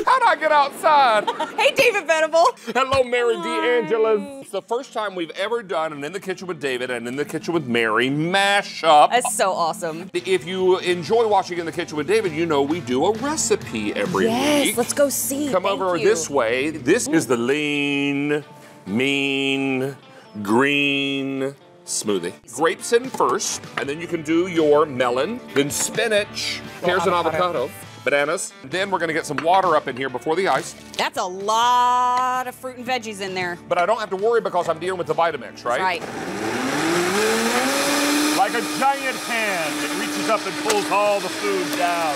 How'd I get outside? Hey, David Venable. Hello, Mary DeAngelis. It's the first time we've ever done an In the Kitchen with David and In the Kitchen with Mary mashup. That's so awesome. If you enjoy watching In the Kitchen with David, you know we do a recipe every week. Yes, let's go see. Come over this way. This is the lean, mean, green smoothie. Grapes in first, and then you can do your melon, then spinach, pears and avocado, bananas. Then we're gonna get some water up in here before the ice. That's a lot of fruit and veggies in there. But I don't have to worry because I'm dealing with the Vitamix, right? Right. Like a giant hand that reaches up and pulls all the food down.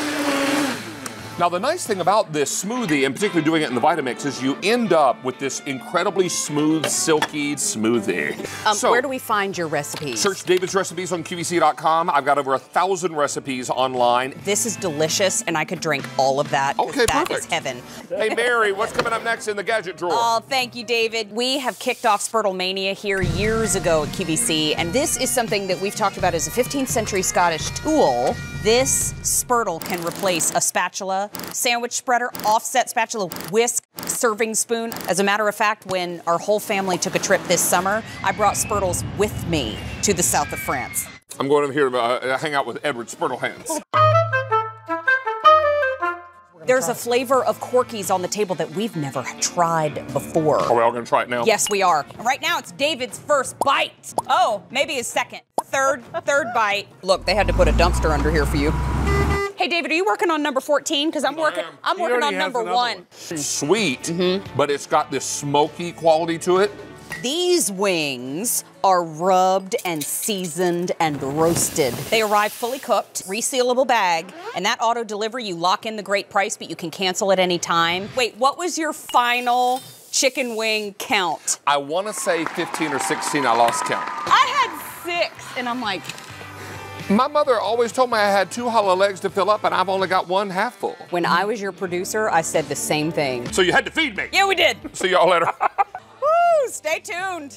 Now, the nice thing about this smoothie, and particularly doing it in the Vitamix, is you end up with this incredibly smooth, silky smoothie. Where do we find your recipes? Search David's Recipes on QVC.com. I've got over 1,000 recipes online. This is delicious, and I could drink all of that. Okay, that perfect. is heaven. Hey, Mary, what's coming up next in the gadget drawer? Oh, thank you, David. We have kicked off Spurtle Mania here years ago at QVC, and this is something that we've talked about as a 15th century Scottish tool. This Spurtle can replace a spatula, sandwich spreader, offset spatula, whisk, serving spoon. As a matter of fact, when our whole family took a trip this summer, I brought Spurtles with me to the south of France. I'm going over here to hang out with Edward Spurtlehands. There's a flavor of Corky's on the table that we've never tried before. Are we all going to try it now? Yes, we are. Right now, it's David's first bite. Oh, maybe his second. Third bite. Look, they had to put a dumpster under here for you. Hey, David, are you working on number 14? Because I'm working on number 1. Sweet, but it's got this smoky quality to it. These wings are rubbed and seasoned and roasted. They arrive fully cooked, resealable bag, and that auto delivery, you lock in the great price, but you can cancel at any time. Wait, what was your final chicken wing count? I want to say 15 or 16, I lost count. I had 6, and I'm like... My mother always told me I had 2 hollow legs to fill up, and I've only got 1 half full. When I was your producer, I said the same thing. So you had to feed me. Yeah, we did. See y'all later. Woo, stay tuned.